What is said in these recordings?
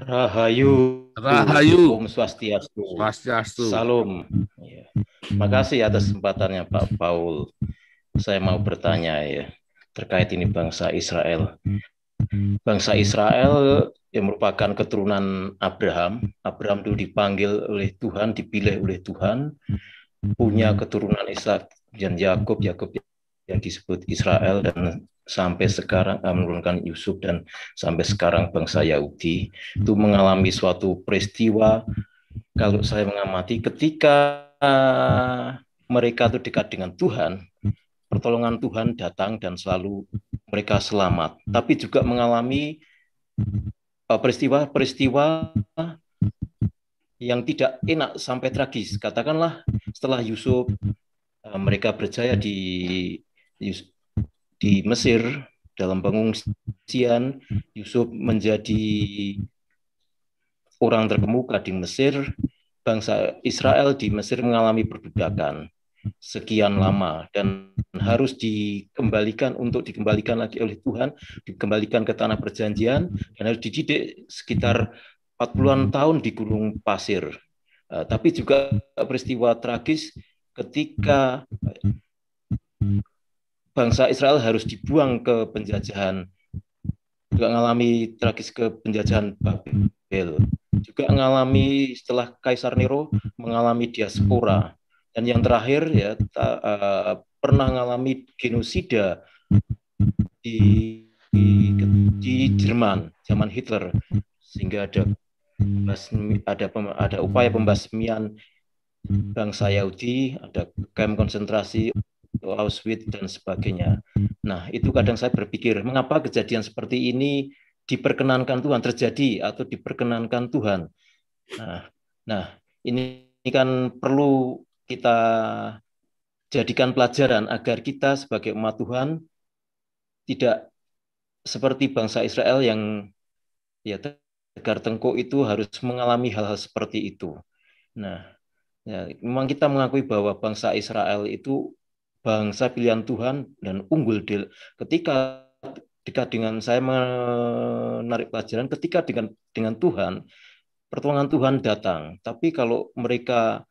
Rahayu, Rahayu, Om Swastiastu, Swastiastu. Salam. Ya. Makasih atas kesempatannya Pak Paul. Saya mau bertanya ya terkait ini bangsa Israel. Bangsa Israel yang merupakan keturunan Abraham. Abraham itu dipanggil oleh Tuhan, dipilih oleh Tuhan, punya keturunan Ishak dan Yakub, Yakub yang disebut Israel dan sampai sekarang menurunkan Yusuf dan sampai sekarang bangsa Yahudi itu mengalami suatu peristiwa kalau saya mengamati ketika mereka itu dekat dengan Tuhan, pertolongan Tuhan datang dan selalu mereka selamat. Tapi juga mengalami peristiwa-peristiwa yang tidak enak sampai tragis. Katakanlah setelah Yusuf mereka berjaya di Mesir dalam pengungsian, Yusuf menjadi orang terkemuka di Mesir, bangsa Israel di Mesir mengalami perbudakan sekian lama dan harus dikembalikan lagi oleh Tuhan, dikembalikan ke tanah perjanjian dan harus dididik sekitar 40-an tahun di gurun pasir. Tapi juga peristiwa tragis ketika bangsa Israel harus dibuang ke penjajahan, juga mengalami tragis ke penjajahan Babel, juga mengalami setelah Kaisar Nero mengalami diaspora, dan yang terakhir ya pernah mengalami genosida di, di Jerman zaman Hitler, sehingga ada upaya pembasmian bangsa Yahudi, ada kamp konsentrasi Auschwitz dan sebagainya. Nah, itu kadang saya berpikir, mengapa kejadian seperti ini diperkenankan Tuhan terjadi atau diperkenankan Tuhan. Nah, ini kan perlu kita jadikan pelajaran agar kita sebagai umat Tuhan tidak seperti bangsa Israel yang ya tegar tengkuk itu harus mengalami hal-hal seperti itu. Nah, ya, memang kita mengakui bahwa bangsa Israel itu bangsa pilihan Tuhan dan unggul ketika dekat dengan saya menarik pelajaran ketika dengan Tuhan, pertolongan Tuhan datang. Tapi kalau mereka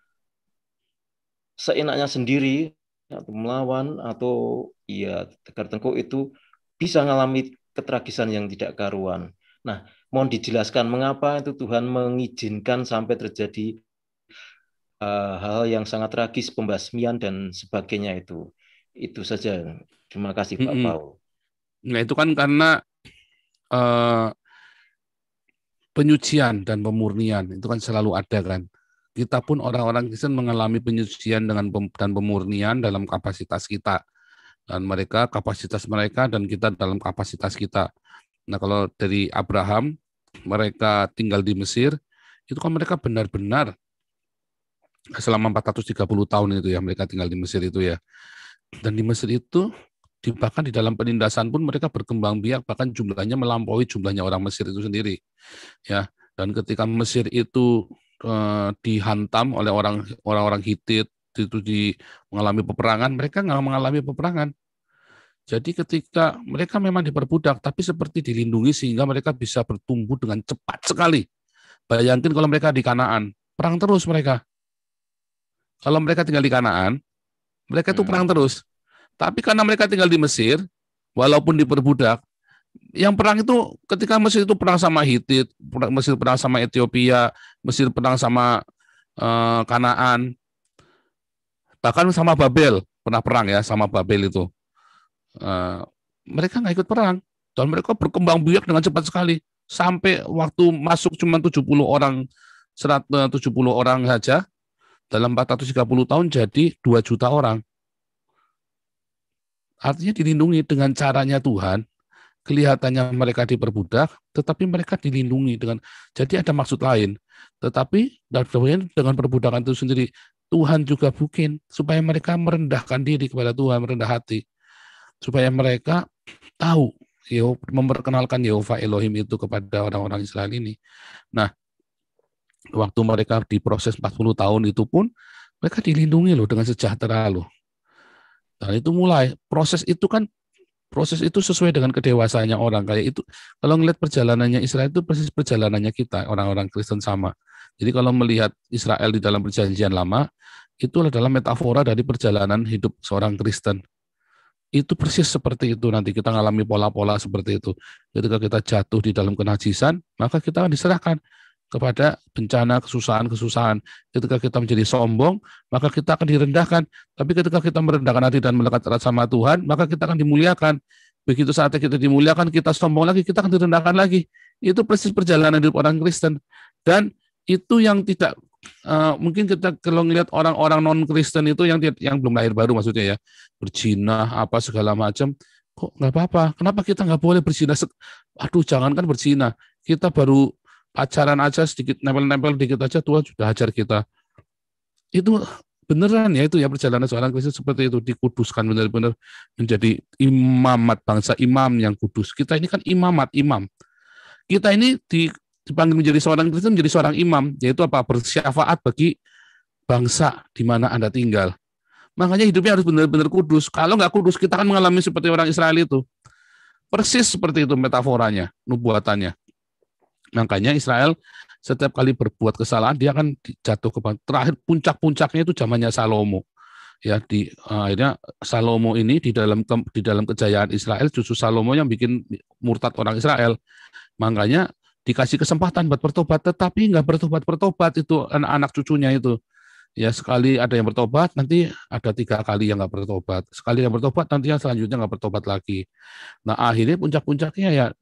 seenaknya sendiri atau melawan atau ya tegar tengkuk itu bisa mengalami ketragisan yang tidak karuan. Nah, mohon dijelaskan mengapa itu Tuhan mengizinkan sampai terjadi hal yang sangat tragis, pembasmian dan sebagainya itu. Itu saja. Terima kasih Pak Paul. Nah, itu kan karena uh, penyucian dan pemurnian itu kan selalu ada kan. Kita pun orang-orang Kristen mengalami penyucian dan pemurnian dalam kapasitas kita, dan mereka kapasitas mereka dan kita dalam kapasitas kita. Nah, kalau dari Abraham mereka tinggal di Mesir, itu kan mereka benar-benar selama 430 tahun itu ya mereka tinggal di Mesir itu ya. Dan di Mesir itu bahkan di dalam penindasan pun mereka berkembang biak, bahkan jumlahnya melampaui jumlahnya orang Mesir itu sendiri ya. Dan ketika Mesir itu dihantam oleh orang-orang Hitit itu mengalami peperangan, mereka nggak mengalami peperangan. Jadi ketika mereka memang diperbudak, tapi seperti dilindungi sehingga mereka bisa bertumbuh dengan cepat sekali. Bayangin kalau mereka di Kanaan, perang terus mereka. Kalau mereka tinggal di Kanaan, mereka itu perang terus. Tapi karena mereka tinggal di Mesir, walaupun diperbudak, yang perang itu ketika Mesir itu perang sama Hitit, Mesir perang sama Ethiopia, Mesir perang sama Kanaan, bahkan sama Babel, pernah perang ya sama Babel itu. Mereka nggak ikut perang, dan mereka berkembang biak dengan cepat sekali. Sampai waktu masuk cuma 70 orang, 170 orang saja, dalam 430 tahun jadi 2 juta orang. Artinya dilindungi dengan caranya Tuhan, kelihatannya mereka diperbudak, tetapi mereka dilindungi dengan, jadi ada maksud lain. Tetapi dengan perbudakan itu sendiri, Tuhan juga bikin supaya mereka merendahkan diri kepada Tuhan, merendah hati, supaya mereka tahu memperkenalkan Yehova Elohim itu kepada orang-orang Israel ini. Nah, waktu mereka diproses 40 tahun itu pun mereka dilindungi loh dengan sejahtera loh. Dan itu mulai proses itu kan Proses itu sesuai dengan kedewasaannya orang. Kayak itu, kalau ngelihat perjalanannya Israel itu persis perjalanannya kita, orang-orang Kristen sama. Jadi kalau melihat Israel di dalam perjanjian lama, itu adalah metafora dari perjalanan hidup seorang Kristen. Itu persis seperti itu, nanti kita ngalami pola-pola seperti itu. Ketika kita jatuh di dalam kenajisan, maka kita akan diserahkan kepada bencana, kesusahan-kesusahan. Ketika kita menjadi sombong, maka kita akan direndahkan. Tapi ketika kita merendahkan hati dan melekat erat sama Tuhan, maka kita akan dimuliakan. Begitu saatnya kita dimuliakan, kita sombong lagi, kita akan direndahkan lagi. Itu persis perjalanan hidup orang Kristen. Dan itu yang tidak, mungkin kita kalau ngelihat orang-orang non-Kristen itu yang belum lahir baru maksudnya ya, berzina, apa segala macam, kok nggak apa-apa. Kenapa kita nggak boleh berzina? Aduh, jangankan berzina. Kita baru pacaran aja sedikit, nempel-nempel dikit aja Tuhan sudah hajar kita. Itu beneran ya, itu ya perjalanan seorang Kristen seperti itu, dikuduskan benar-benar menjadi imamat bangsa, imam yang kudus. Kita ini kan imamat, imam. Kita ini dipanggil menjadi seorang Kristen, menjadi seorang imam, yaitu apa? Bersyafaat bagi bangsa di mana Anda tinggal. Makanya hidupnya harus benar-benar kudus. Kalau nggak kudus, kita akan mengalami seperti orang Israel itu. Persis seperti itu metaforanya, nubuatannya. Makanya Israel setiap kali berbuat kesalahan dia akan jatuh ke terakhir puncak-puncaknya itu zamannya Salomo. Ya, akhirnya Salomo ini di dalam kejayaan Israel justru Salomo yang bikin murtad orang Israel. Makanya dikasih kesempatan buat bertobat, tetapi nggak bertobat itu anak-anak cucunya itu. Ya, sekali ada yang bertobat, nanti ada 3 kali yang nggak bertobat. Sekali yang bertobat, nanti yang selanjutnya nggak bertobat lagi. Nah, akhirnya puncak-puncaknya ya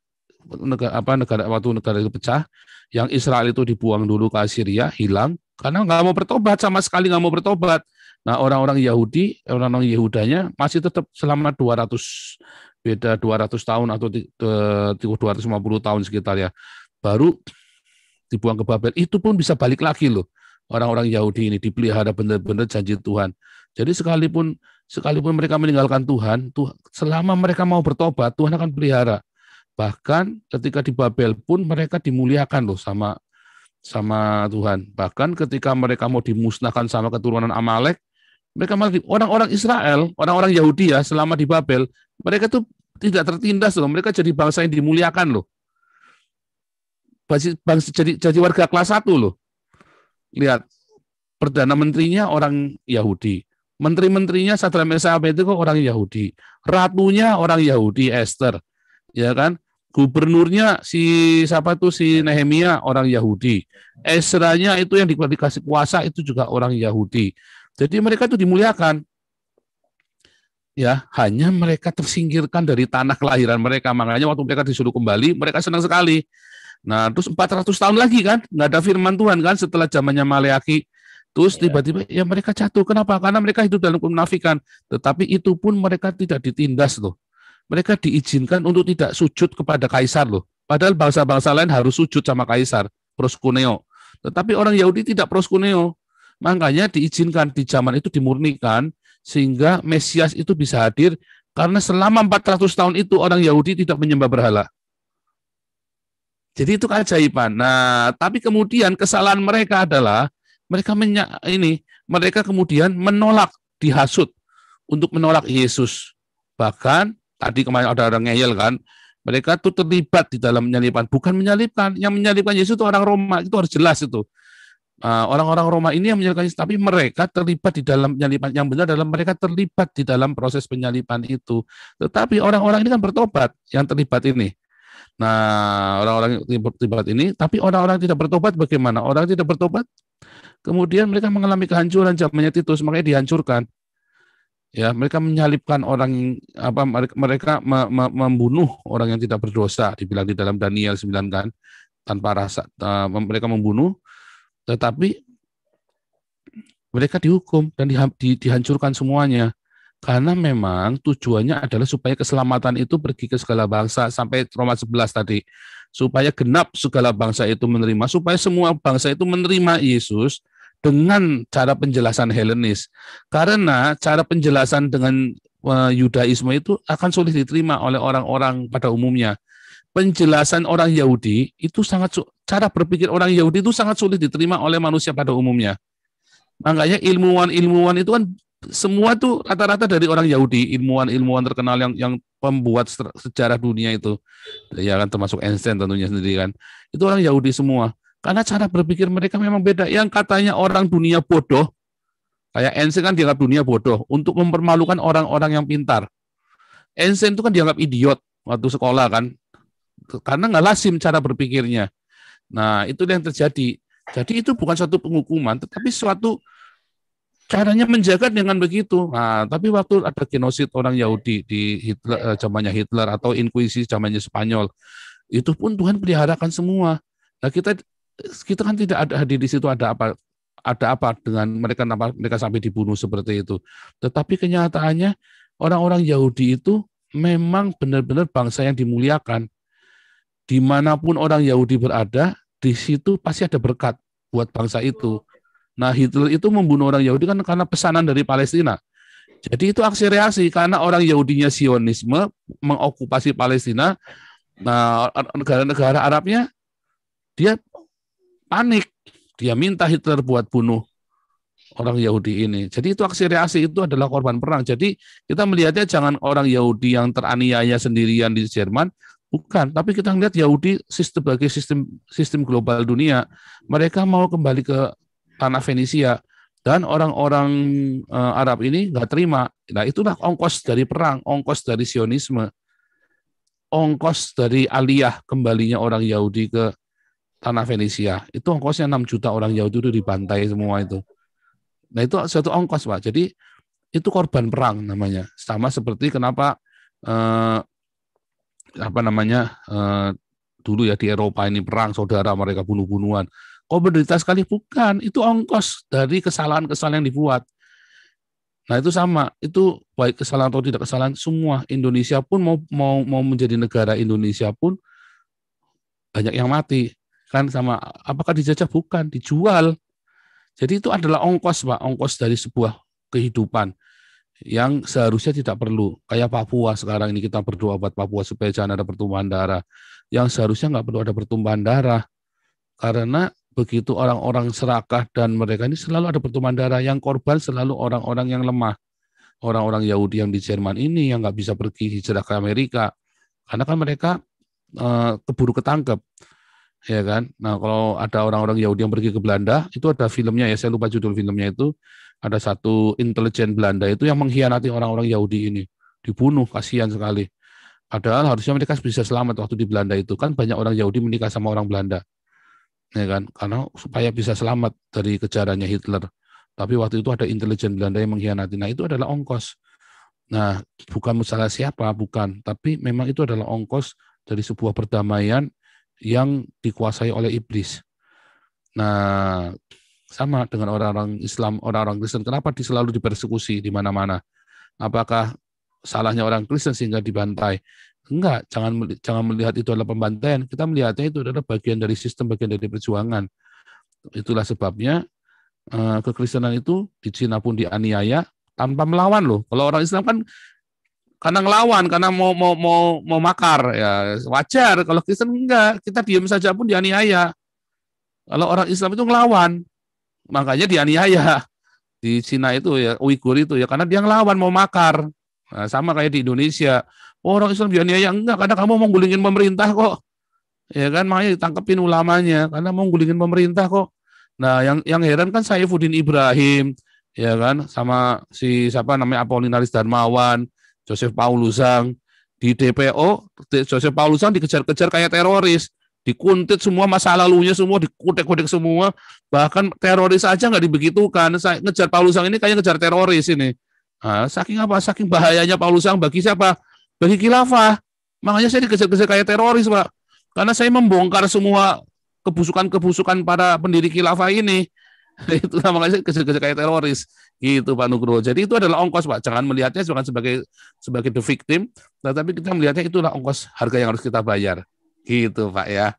waktu negara itu pecah, yang Israel itu dibuang dulu ke Assyria, hilang karena nggak mau bertobat, sama sekali nggak mau bertobat. Nah, orang-orang Yahudi, orang-orang Yehudanya masih tetap selama 200 tahun atau 250 tahun sekitar ya, baru dibuang ke Babel. Itu pun bisa balik lagi loh. Orang-orang Yahudi ini dipelihara benar-benar janji Tuhan. Jadi sekalipun mereka meninggalkan Tuhan, selama mereka mau bertobat, Tuhan akan pelihara. Bahkan ketika di Babel pun mereka dimuliakan loh sama Tuhan. Bahkan ketika mereka mau dimusnahkan sama keturunan Amalek, mereka malah orang-orang Israel, orang-orang Yahudi ya, selama di Babel, mereka tuh tidak tertindas loh. Mereka jadi bangsa yang dimuliakan loh. Jadi warga kelas 1 loh. Lihat, Perdana Menterinya orang Yahudi. Menteri-menterinya Sadrak Mesak Abednego orang Yahudi. Ratunya orang Yahudi, Esther. Ya kan? Gubernurnya si Nehemia orang Yahudi. Ezranya itu yang dikasih kuasa itu juga orang Yahudi. Jadi mereka itu dimuliakan. Ya, hanya mereka tersingkirkan dari tanah kelahiran mereka. Makanya waktu mereka disuruh kembali, mereka senang sekali. Nah, terus 400 tahun lagi kan, nggak ada firman Tuhan kan setelah zamannya Maleaki. Terus tiba-tiba ya mereka jatuh. Kenapa? Karena mereka hidup dalam kemunafikan. Tetapi itu pun mereka tidak ditindas loh. Mereka diizinkan untuk tidak sujud kepada kaisar loh. Padahal bangsa-bangsa lain harus sujud sama kaisar, proskuneo. Tetapi orang Yahudi tidak proskuneo. Makanya diizinkan di zaman itu dimurnikan sehingga Mesias itu bisa hadir karena selama 400 tahun itu orang Yahudi tidak menyembah berhala. Jadi itu keajaiban. Nah, tapi kemudian kesalahan mereka adalah mereka kemudian menolak, dihasut untuk menolak Yesus. Bahkan tadi kemarin ada orang ngeyel kan, mereka tuh terlibat di dalam menyalibkan, bukan menyalibkan, yang menyalibkan Yesus itu orang Roma, itu harus jelas itu. Orang-orang Roma ini yang menyalibkan Yesus, tapi mereka terlibat di dalam penyaliban. Yang benar adalah mereka terlibat di dalam proses penyaliban itu. Tetapi orang-orang ini kan bertobat yang terlibat ini. Nah, orang-orang yang terlibat ini, tapi orang-orang tidak bertobat bagaimana? Orang tidak bertobat, kemudian mereka mengalami kehancuran zamannya Titus, makanya dihancurkan. Ya, mereka menyalibkan orang, mereka membunuh orang yang tidak berdosa, dibilang di dalam Daniel 9 kan, tanpa rasa mereka membunuh, tetapi mereka dihukum dan dihancurkan semuanya. Karena memang tujuannya adalah supaya keselamatan itu pergi ke segala bangsa, sampai Roma 11 tadi, supaya genap segala bangsa itu menerima, supaya semua bangsa itu menerima Yesus dengan cara penjelasan Helenis. Karena cara penjelasan dengan Yudaisme itu akan sulit diterima oleh orang-orang pada umumnya. Penjelasan orang Yahudi itu cara berpikir orang Yahudi itu sangat sulit diterima oleh manusia pada umumnya. Makanya ilmuwan-ilmuwan itu kan semua tuh rata-rata dari orang Yahudi, ilmuwan terkenal yang pembuat sejarah dunia itu, ya kan, termasuk Einstein tentunya sendiri kan, itu orang Yahudi semua. Karena cara berpikir mereka memang beda. Yang katanya orang dunia bodoh, kayak Einstein kan dianggap dunia bodoh untuk mempermalukan orang-orang yang pintar. Einstein itu kan dianggap idiot waktu sekolah kan, karena nggak lazim cara berpikirnya. Nah, itu yang terjadi. Jadi itu bukan suatu penghukuman, tetapi suatu caranya menjaga dengan begitu. Nah, tapi waktu ada genosid orang Yahudi di Hitler, zamannya Hitler, atau inkuisisi zamannya Spanyol, itu pun Tuhan peliharakan semua. Nah, kita kan tidak ada hadir di situ, ada apa dengan mereka sampai dibunuh seperti itu. Tetapi kenyataannya orang-orang Yahudi itu memang benar-benar bangsa yang dimuliakan. Dimanapun orang Yahudi berada, di situ pasti ada berkat buat bangsa itu. Nah, Hitler itu membunuh orang Yahudi kan karena pesanan dari Palestina. Jadi itu aksi reaksi karena orang Yahudinya Zionisme mengokupasi Palestina. Nah, negara-negara Arabnya dia panik, dia minta Hitler buat bunuh orang Yahudi ini. Jadi itu aksi reaksi, itu adalah korban perang. Jadi kita melihatnya jangan orang Yahudi yang teraniaya sendirian di Jerman, bukan. Tapi kita melihat Yahudi sebagai sistem global dunia. Mereka mau kembali ke tanah Fenisia, dan orang-orang Arab ini nggak terima. Nah, itulah ongkos dari perang, ongkos dari Zionisme, ongkos dari aliyah kembalinya orang Yahudi ke tanah Fenisia. Itu ongkosnya 6 juta orang Yahudi itu dibantai semua itu. Nah, itu suatu ongkos, Pak. Jadi itu korban perang namanya. Sama seperti kenapa dulu ya di Eropa ini perang saudara, mereka bunuh-bunuhan. Kok menderita sekali? Bukan, itu ongkos dari kesalahan-kesalahan yang dibuat. Nah, itu sama, itu baik kesalahan atau tidak kesalahan, semua. Indonesia pun mau menjadi negara Indonesia pun banyak yang mati. Kan sama, apakah dijajah? Bukan, dijual. Jadi itu adalah ongkos, Pak, ongkos dari sebuah kehidupan yang seharusnya tidak perlu. Kayak Papua sekarang ini, kita berdoa buat Papua supaya jangan ada pertumpahan darah. Yang seharusnya nggak perlu ada pertumpahan darah. Karena begitu orang-orang serakah dan mereka ini selalu ada pertumpahan darah. Yang korban selalu orang-orang yang lemah. Orang-orang Yahudi yang di Jerman ini yang nggak bisa pergi hijrah ke Amerika. Karena kan mereka keburu ketangkep. Ya kan. Nah, kalau ada orang-orang Yahudi yang pergi ke Belanda, itu ada filmnya ya, saya lupa judul filmnya itu. Ada satu intelijen Belanda itu yang mengkhianati orang-orang Yahudi ini, dibunuh, kasihan sekali. Padahal harusnya mereka bisa selamat waktu di Belanda itu, kan banyak orang Yahudi menikah sama orang Belanda, ya kan, karena supaya bisa selamat dari kejarannya Hitler. Tapi waktu itu ada intelijen Belanda yang mengkhianati. Nah, itu adalah ongkos. Nah, bukan masalah siapa, bukan, tapi memang itu adalah ongkos dari sebuah perdamaian yang dikuasai oleh iblis. Nah, sama dengan orang-orang Islam, orang-orang Kristen. Kenapa selalu dipersekusi di mana-mana? Apakah salahnya orang Kristen sehingga dibantai? Enggak, jangan melihat itu adalah pembantaian. Kita melihatnya itu adalah bagian dari sistem, bagian dari perjuangan. Itulah sebabnya kekristenan itu di Cina pun dianiaya tanpa melawan loh. Kalau orang Islam kan karena ngelawan, karena mau makar, ya wajar. Kalau Kristen enggak, kita diam saja pun dianiaya. Kalau orang Islam itu ngelawan, makanya dianiaya. Di Cina itu ya, Uighur itu ya, karena dia ngelawan, mau makar. Nah, sama kayak di Indonesia. Orang Islam dianiaya, enggak, karena kamu mau gulingin pemerintah kok. Ya kan, makanya ditangkepin ulamanya, karena mau gulingin pemerintah kok. Nah, yang heran kan Saifuddin Ibrahim, ya kan, sama si siapa namanya Apolinaris Darmawan, Joseph Paulusang, di DPO, Joseph Paulusang dikejar-kejar kayak teroris, dikuntit semua masa lalunya, semua dikutek-kutek semua, bahkan teroris aja nggak dibegitukan. Saya ngejar Paulusang ini kayak ngejar teroris ini. Nah, saking apa? Saking bahayanya Paulusang bagi siapa? Bagi khilafah. Makanya saya dikejar-kejar kayak teroris, Pak. Karena saya membongkar semua kebusukan-kebusukan para pendiri khilafah ini. Itu namanya kejar-kejar kayak teroris. Gitu Pak Nugroho. Jadi itu adalah ongkos, Pak. Jangan melihatnya bukan sebagai the victim, tetapi kita melihatnya itulah ongkos harga yang harus kita bayar. Gitu Pak ya.